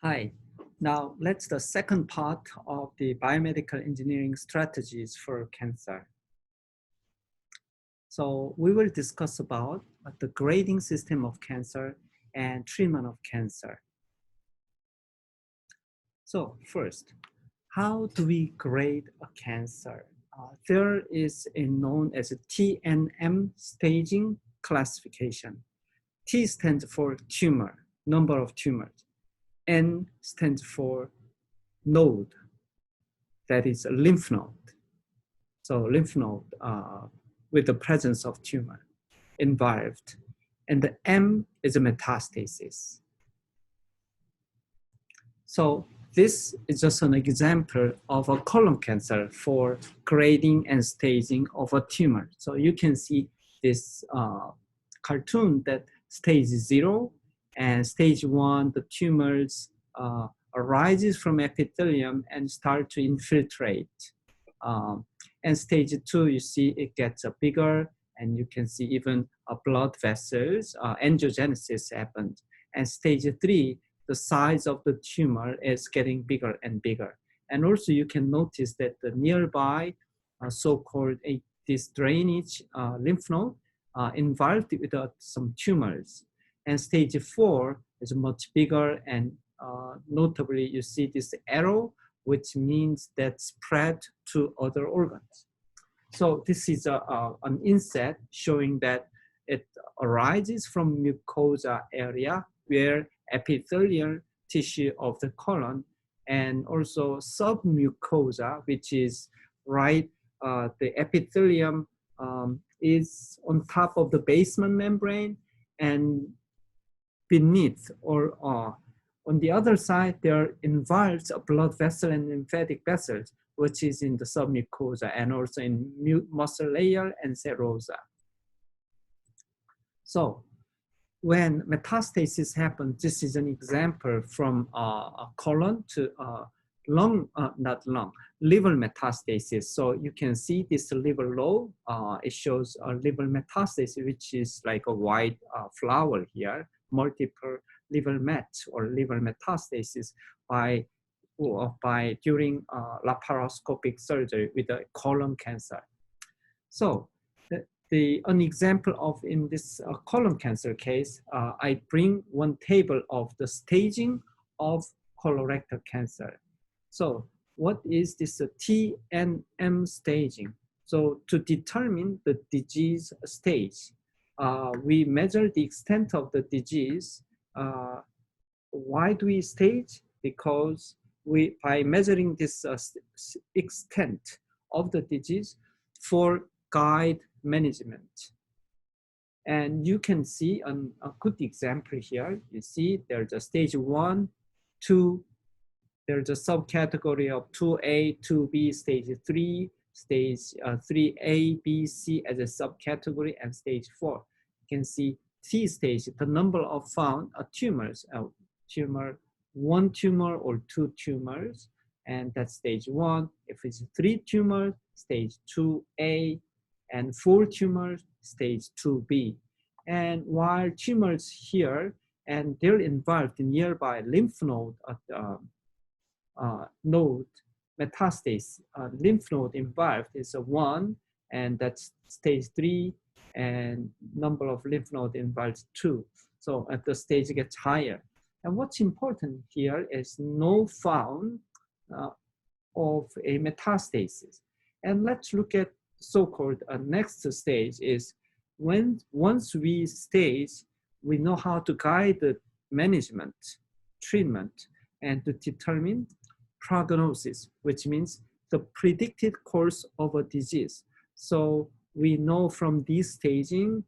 Hi, now let's the second part of the biomedical engineering strategies for cancer. So we will discuss about the grading system of cancer and treatment of cancer. So first, how do we grade a cancer? There is a known as a TNM staging classification. T stands for tumor, number of tumors. N stands for node, that is a lymph node. So lymph node with the presence of tumor involved. And the M is a metastasis. So this is just an example of a colon cancer for grading and staging of a tumor. So you can see this cartoon that stage 0 and stage 1, the tumors arises from epithelium and start to infiltrate. And stage 2, you see it gets bigger, and you can see even blood vessels, angiogenesis happened. And stage 3, the size of the tumor is getting bigger and bigger. And also you can notice that the nearby so-called this drainage lymph node involved with some tumors. And stage 4 is much bigger, and notably you see this arrow, which means that spread to other organs. So this is an inset showing that it arises from mucosa area where epithelial tissue of the colon, and also submucosa, which is right, the epithelium is on top of the basement membrane, and beneath or on the other side, there involves a blood vessel and lymphatic vessels, which is in the submucosa and also in muscle layer and serosa. So when metastasis happens, this is an example from a colon to lung, not lung, liver metastasis. So you can see this liver lobe. It shows a liver metastasis, which is like a white flower here, multiple liver met or liver metastasis during laparoscopic surgery with a colon cancer. So an example of in this colon cancer case, I bring one table of the staging of colorectal cancer. So what is this TNM staging? So to determine the disease stage, we measure the extent of the disease. Why do we stage? Because by measuring this extent of the disease for guide management. And you can see a good example here. You see there's a stage 1, 2, there's a subcategory of 2A, 2B, stage 3, stage 3A, B, C as a subcategory, and stage 4. You can see T stage, the number of found tumors, one tumor or 2 tumors, and that's stage 1. If it's 3 tumors, stage 2A, and 4 tumors, stage 2B. And while tumors here, and they're involved in nearby lymph node node metastasis, lymph node involved is 1, and that's stage 3, and number of lymph node involved 2. So at the stage gets higher. And what's important here is no found of a metastasis. And let's look at so-called next stage is once we stage, we know how to guide the management, treatment, and to determine prognosis, which means the predicted course of a disease. So we know from this staging,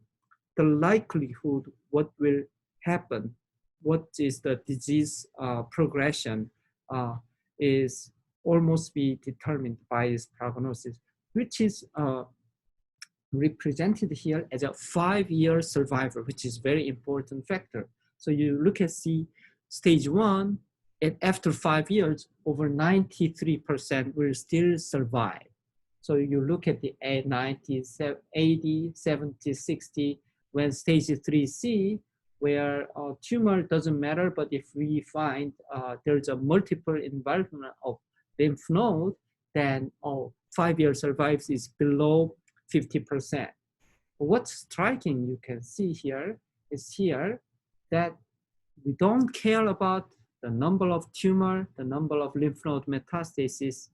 the likelihood what will happen, what is the disease progression is almost be determined by this prognosis, which is represented here as a 5-year survival, which is very important factor. So you look at stage 1, and after 5 years, over 93% will still survive. So you look at the 90, 80, 70, 60, when stage 3C, where tumor doesn't matter, but if we find there's a multiple involvement of lymph node, then 5-year survival is below 50%. What's striking, you can see here, is here that we don't care about the number of tumor, the number of lymph node metastasis,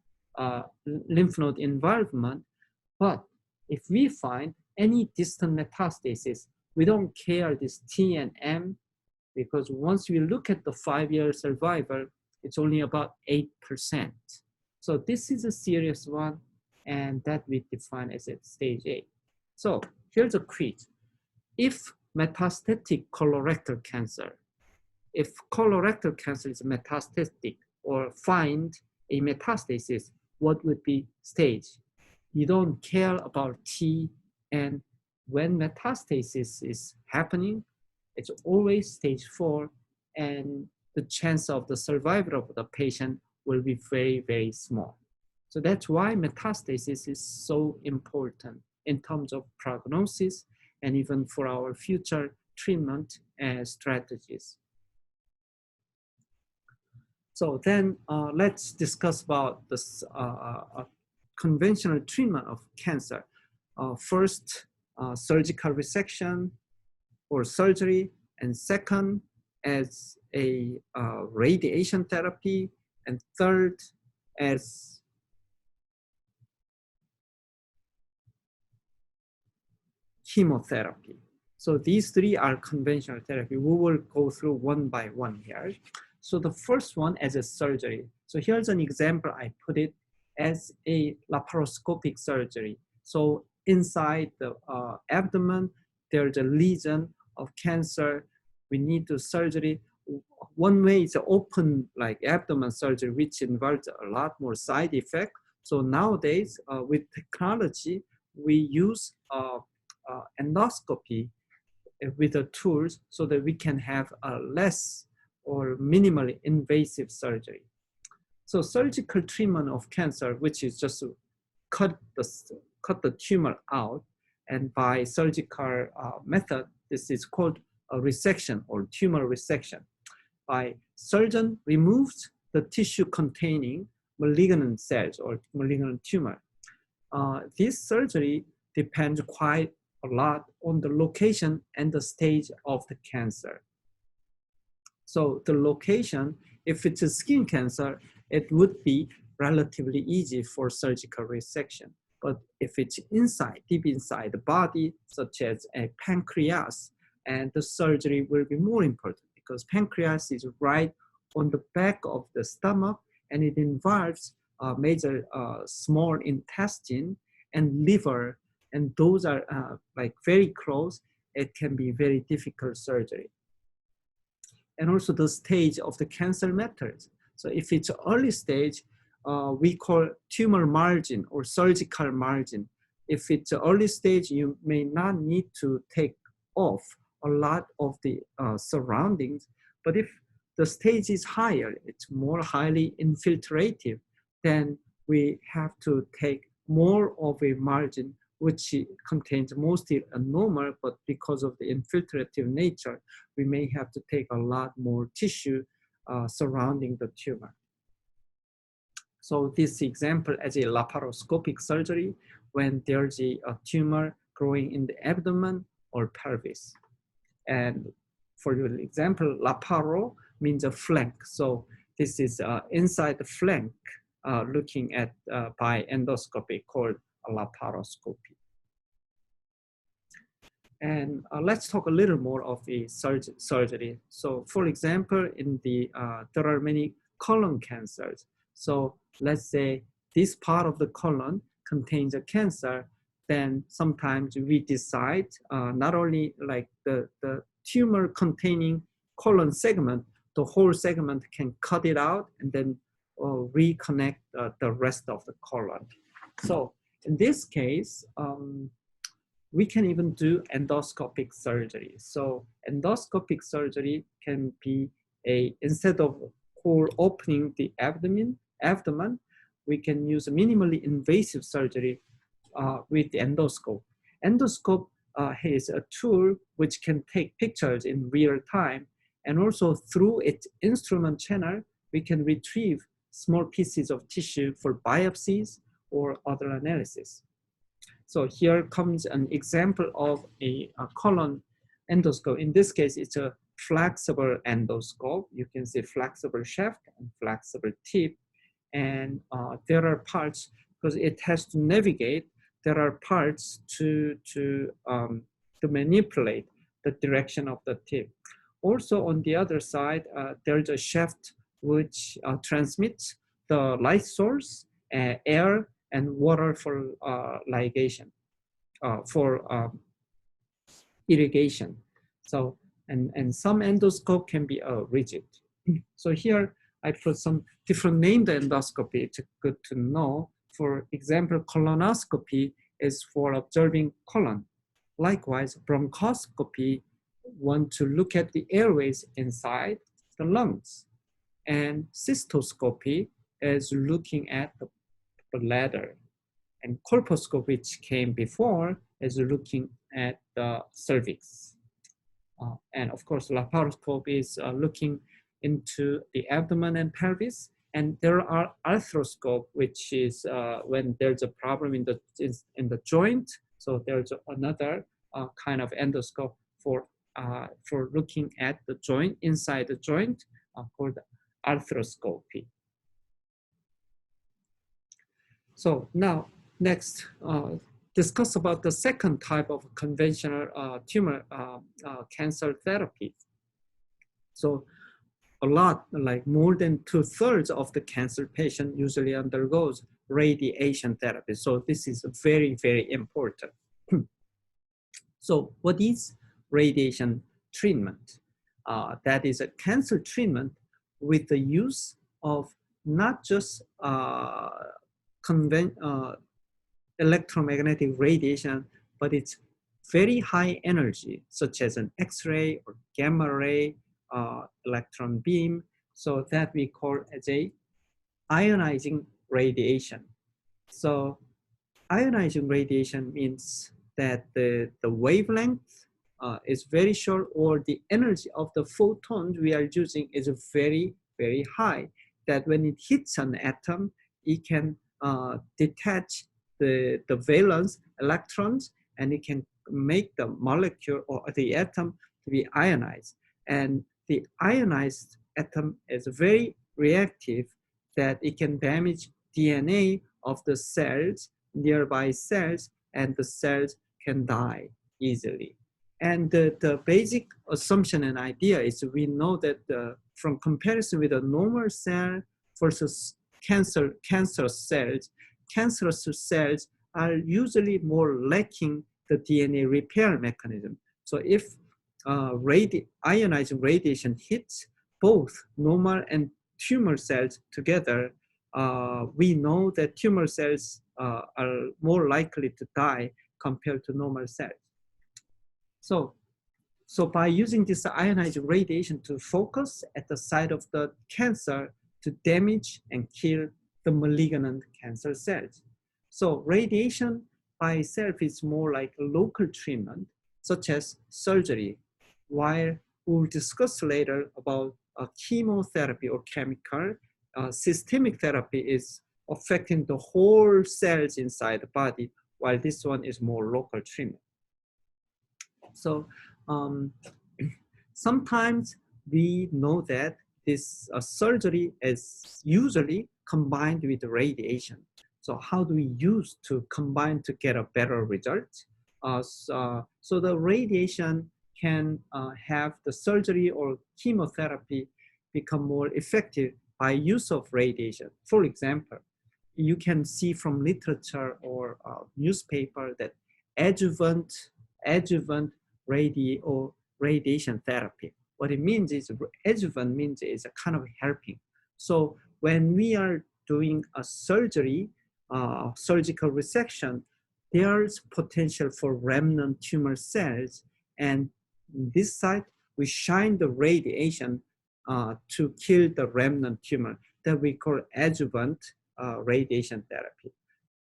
lymph node involvement, but if we find any distant metastasis, we don't care this T and M, because once we look at the 5-year survival, it's only about 8%. So this is a serious one, and that we define as at stage 8. So here's a quiz. If metastatic colorectal cancer, if colorectal cancer is metastatic or find a metastasis, what would be stage? You don't care about T, and when metastasis is happening, it's always stage 4, and the chance of the survival of the patient will be very, very small. So that's why metastasis is so important in terms of prognosis and even for our future treatment and strategies. So then let's discuss about this conventional treatment of cancer. First, surgical resection or surgery, and second, as a radiation therapy, and third, as chemotherapy. So these 3 are conventional therapy. We will go through one by one here. So the first one as a surgery. So here's an example. I put it as a laparoscopic surgery. So inside the abdomen, there's a lesion of cancer. We need to surgery. One way is open like abdomen surgery, which involves a lot more side effect. So nowadays, with technology, we use endoscopy with the tools so that we can have a less or minimally invasive surgery. So surgical treatment of cancer, which is just to cut the tumor out, and by surgical method, this is called a resection or tumor resection. By surgeon removes the tissue containing malignant cells or malignant tumor. This surgery depends quite a lot on the location and the stage of the cancer. So the location, if it's a skin cancer, it would be relatively easy for surgical resection. But if it's inside, deep inside the body, such as a pancreas, and the surgery will be more important because pancreas is right on the back of the stomach, and it involves major small intestine and liver, and those are like very close. It can be very difficult surgery. And also the stage of the cancer matters. So if it's early stage, we call tumor margin or surgical margin. If it's early stage, you may not need to take off a lot of the surroundings. But if the stage is higher, it's more highly infiltrative, then we have to take more of a margin, which contains mostly a normal, but because of the infiltrative nature, we may have to take a lot more tissue surrounding the tumor. So this example as a laparoscopic surgery when there's a tumor growing in the abdomen or pelvis. And for your example, laparo means a flank. So this is inside the flank looking at by endoscopy called a laparoscopy. And let's talk a little more of the surgery. So for example, in the there are many colon cancers. So let's say this part of the colon contains a cancer, then sometimes we decide not only like the tumor containing colon segment, the whole segment can cut it out and then reconnect the rest of the colon. So in this case, we can even do endoscopic surgery. So endoscopic surgery can be instead of whole opening the abdomen, we can use a minimally invasive surgery with the endoscope. Endoscope is a tool which can take pictures in real time. And also through its instrument channel, we can retrieve small pieces of tissue for biopsies or other analysis. So here comes an example of a colon endoscope. In this case, it's a flexible endoscope. You can see flexible shaft and flexible tip. And there are parts, because it has to navigate, there are parts to manipulate the direction of the tip. Also on the other side, there's a shaft which transmits the light source, air, and water for ligation, for irrigation. So, and some endoscope can be rigid. So here I put some different named endoscopy. It's good to know. For example, colonoscopy is for observing colon. Likewise, bronchoscopy want to look at the airways inside the lungs. And cystoscopy is looking at the bladder. And colposcopy, which came before, is looking at the cervix. And of course, laparoscope is looking into the abdomen and pelvis. And there are arthroscope, which is when there's a problem in the joint. So there's another kind of endoscope for looking at the joint, inside the joint, called arthroscopy. So now, next, discuss about the second type of conventional tumor cancer therapy. So a lot, like more than 2/3 of the cancer patient usually undergoes radiation therapy. So this is very, very important. So what is radiation treatment? That is a cancer treatment with the use of not just electromagnetic radiation, but it's very high energy, such as an X-ray or gamma ray, electron beam. So that we call as a ionizing radiation. So ionizing radiation means that the wavelength is very short, or the energy of the photons we are using is very, very high, that when it hits an atom, it can detach the valence electrons, and it can make the molecule or the atom to be ionized. And the ionized atom is very reactive, that it can damage DNA of the cells, nearby cells, and the cells can die easily. And the basic assumption and idea is we know that from comparison with a normal cell versus cancerous cells are usually more lacking the DNA repair mechanism. So if ionizing radiation hits both normal and tumor cells together, we know that tumor cells are more likely to die compared to normal cells. So by using this ionizing radiation to focus at the site of the cancer to damage and kill the malignant cancer cells. So radiation by itself is more like a local treatment, such as surgery, while we'll discuss later about chemotherapy or chemical. Systemic therapy is affecting the whole cells inside the body, while this one is more local treatment. So sometimes we know that this surgery is usually combined with radiation. So how do we use to combine to get a better result? So the radiation can have the surgery or chemotherapy become more effective by use of radiation. For example, you can see from literature or newspaper that adjuvant radiation therapy. What it means is adjuvant means it's a kind of helping. So when we are doing a surgery, surgical resection, there's potential for remnant tumor cells, and this site we shine the radiation to kill the remnant tumor that we call adjuvant radiation therapy.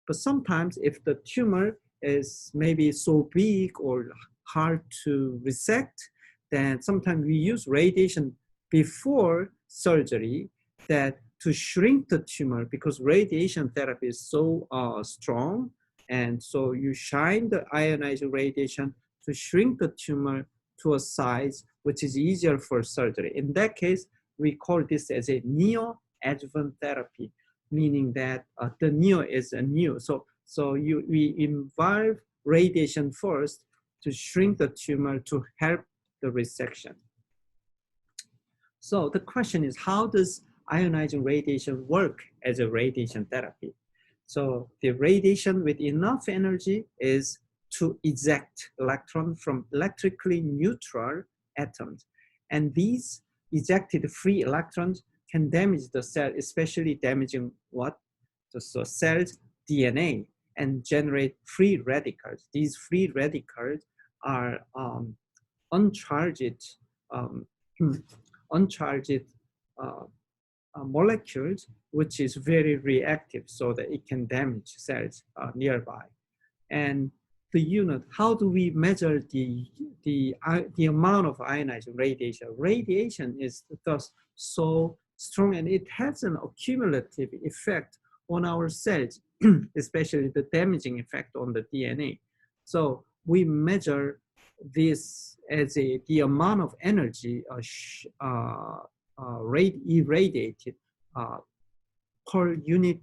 But sometimes if the tumor is maybe so big or hard to resect, then sometimes we use radiation before surgery that to shrink the tumor, because radiation therapy is so strong. And so you shine the ionizing radiation to shrink the tumor to a size which is easier for surgery. In that case, we call this as a neoadjuvant therapy, meaning that the neo is a new. So we involve radiation first to shrink the tumor to help the resection. So the question is, how does ionizing radiation work as a radiation therapy? So the radiation with enough energy is to eject electrons from electrically neutral atoms. And these ejected free electrons can damage the cell, especially damaging what? The cell's DNA, and generate free radicals. These free radicals are uncharged molecules, which is very reactive, so that it can damage cells nearby. And the unit, how do we measure the amount of ionizing radiation? Radiation is thus so strong, and it has an accumulative effect on our cells, especially the damaging effect on the DNA. So we measure this as the amount of energy irradiated per unit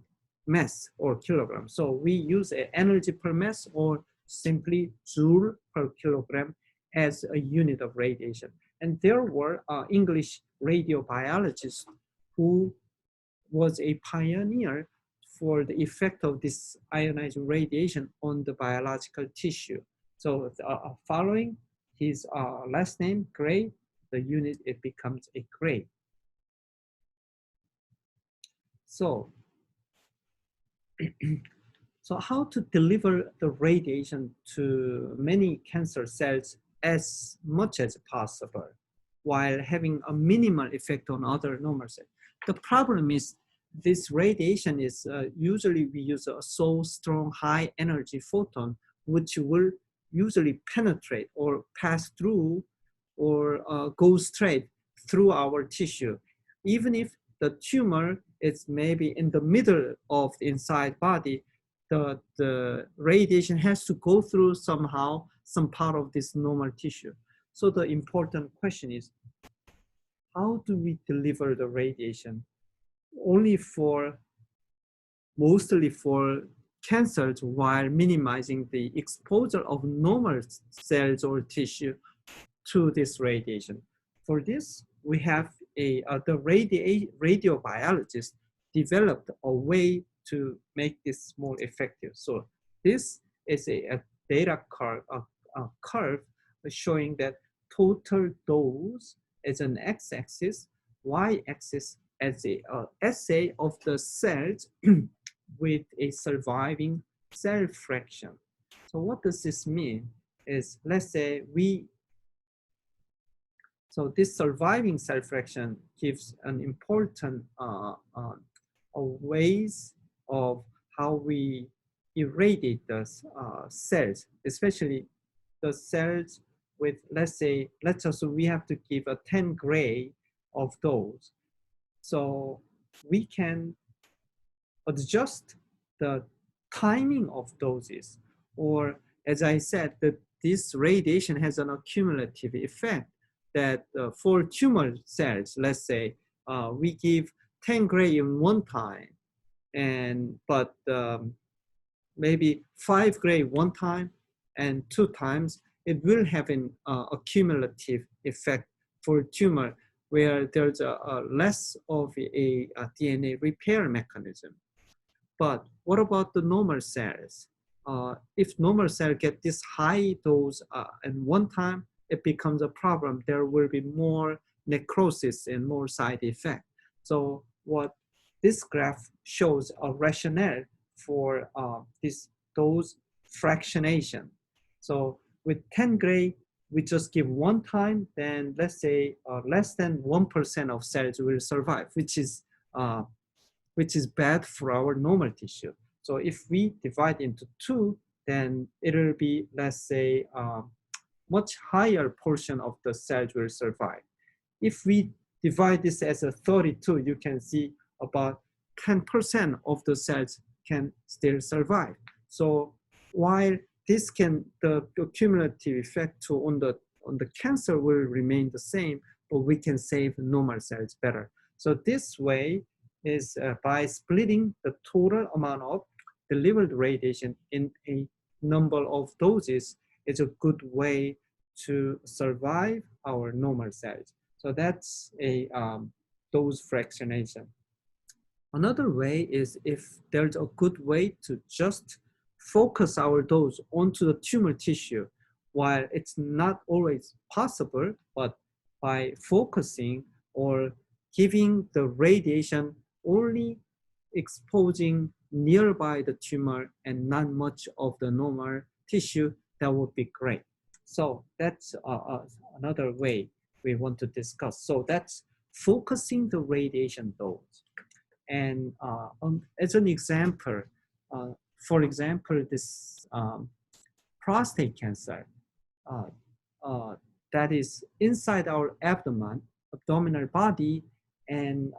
mass or kilogram. So we use energy per mass or simply joule per kilogram as a unit of radiation. And there were English radiobiologists who was a pioneer for the effect of this ionizing radiation on the biological tissue. So following his last name, Gray, the unit, it becomes a Gray. So, so how to deliver the radiation to many cancer cells as much as possible while having a minimal effect on other normal cells? The problem is this radiation is usually we use a so strong high energy photon, which will usually penetrate or pass through or go straight through our tissue. Even if the tumor is maybe in the middle of the inside body, the radiation has to go through somehow some part of this normal tissue. So the important question is, how do we deliver the radiation? Mostly for cancers, while minimizing the exposure of normal cells or tissue to this radiation. For this, we have the radiobiologist developed a way to make this more effective. So this is a data curve, a curve showing that total dose is an x-axis, y-axis as a assay of the cells with a surviving cell fraction. So what does this mean? Is, let's say so this surviving cell fraction gives an important ways of how we irradiate the cells, especially the cells with, let's assume we have to give a 10 gray of those. So we can adjust the timing of doses, or as I said, that this radiation has an accumulative effect that for tumor cells, let's say we give 10 gray in one time, but maybe 5 gray one time and 2 times, it will have an accumulative effect for tumor where there's a less of a DNA repair mechanism. But what about the normal cells? If normal cells get this high dose in one time, it becomes a problem. There will be more necrosis and more side effect. So what this graph shows a rationale for this dose fractionation. So with 10 gray, we just give one time, then let's say less than 1% of cells will survive, which is bad for our normal tissue. So if we divide into 2, then it will be, let's say, much higher portion of the cells will survive. If we divide this as a 32, you can see about 10% of the cells can still survive. So while this can, the cumulative effect on the cancer will remain the same, but we can save normal cells better. So this way is by splitting the total amount of delivered radiation in a number of doses is a good way to survive our normal cells. So that's a dose fractionation. Another way is if there's a good way to just focus our dose onto the tumor tissue, while it's not always possible, but by focusing or giving the radiation only exposing nearby the tumor and not much of the normal tissue, that would be great. So that's another way we want to discuss. So that's focusing the radiation dose. And as an example, for example, this prostate cancer that is inside our abdominal body, and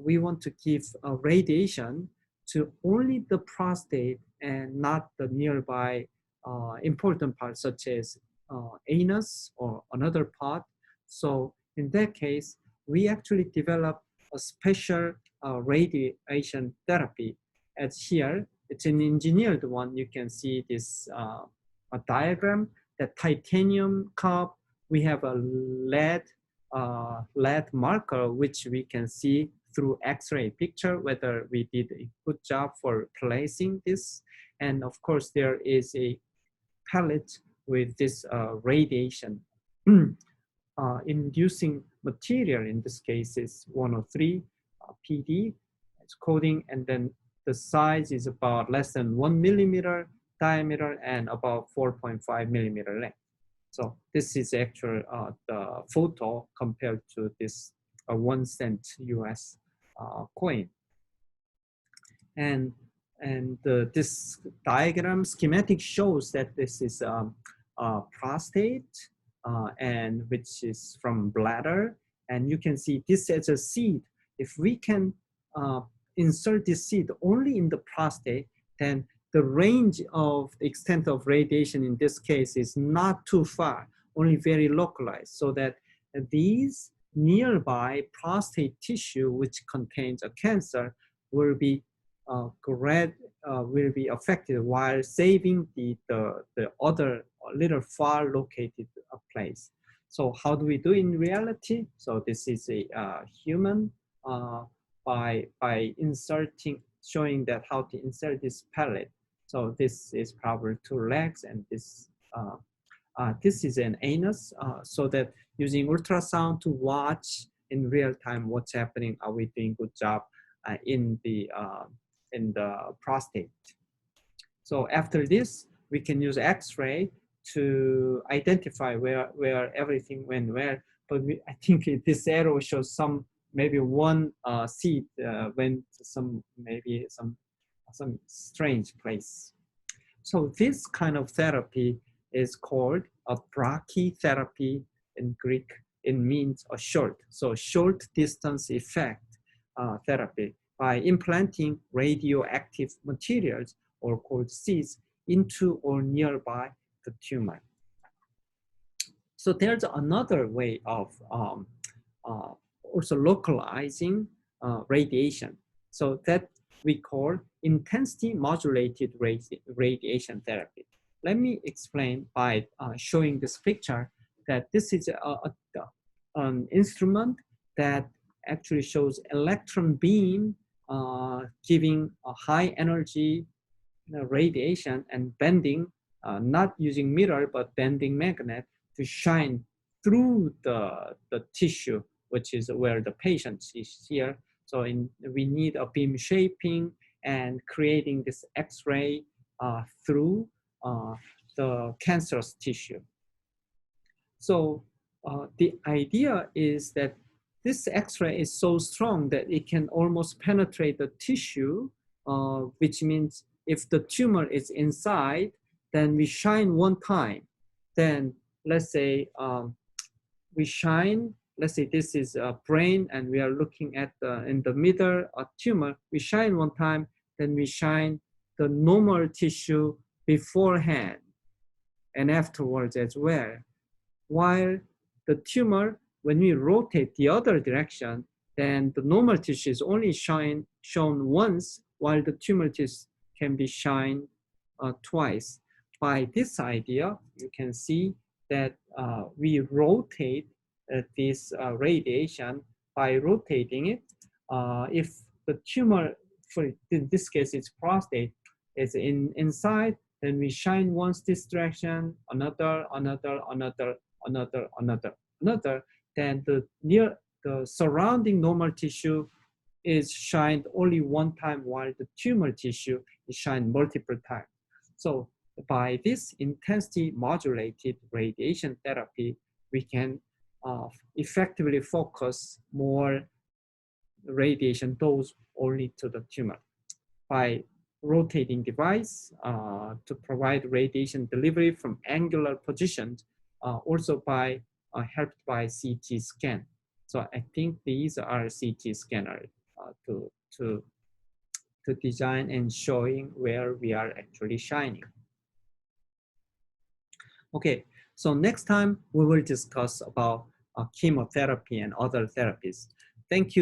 we want to give radiation to only the prostate and not the nearby important parts such as anus or another part. So in that case, we actually develop a special radiation therapy. As here, it's an engineered one. You can see this a diagram, that titanium cup, we have a lead marker, which we can see through X-ray picture, whether we did a good job for placing this. And of course, there is a pellet with this radiation inducing material. In this case is 103 PD, it's coating, and then the size is about less than 1 millimeter diameter and about 4.5 millimeter length. So this is actually the photo compared to this 1 cent US coin. And this diagram schematic shows that this is prostate, and which is from bladder. And you can see this as a seed. If we can insert this seed only in the prostate, then the range of the extent of radiation in this case is not too far, only very localized, so that these nearby prostate tissue, which contains a cancer, will be affected, while saving the other little far located place. So how do we do in reality? So this is a human by inserting, showing that how to insert this pellet. So this is probably 2 legs, and this is an anus, so that using ultrasound to watch in real time what's happening. Are we doing good job in the prostate? So after this, we can use X-ray to identify where everything went where. But I think this arrow shows maybe one seed went to some strange place. So this kind of therapy is called a brachytherapy in Greek. It means a short distance effect therapy by implanting radioactive materials, or called seeds, into or nearby the tumor. So there's another way of also localizing radiation. So that we call intensity modulated radiation therapy. Let me explain by showing this picture that this is an instrument that actually shows electron beam giving a high energy radiation and bending, not using mirror, but bending magnet to shine through the tissue, which is where the patient is here. So we need a beam shaping and creating this X-ray through the cancerous tissue. So the idea is that this X-ray is so strong that it can almost penetrate the tissue, which means if the tumor is inside, then we shine one time. Then let's say we shine, let's say this is a brain and we are looking at in the middle a tumor. We shine one time, then we shine the normal tissue beforehand and afterwards as well. While the tumor, when we rotate the other direction, then the normal tissue is only shown once, while the tumor tissue can be shined twice. By this idea, you can see that we rotate this radiation. By rotating it, if the tumor, in this case it's prostate, is inside, then we shine once this direction, another, then the surrounding normal tissue is shined only one time, while the tumor tissue is shined multiple times. So by this intensity modulated radiation therapy, we can effectively focus more radiation dose only to the tumor. By rotating device to provide radiation delivery from angular positions, also by helped by CT scan. So I think these are CT scanners to design and showing where we are actually shining. Okay, so next time we will discuss about chemotherapy and other therapies. Thank you.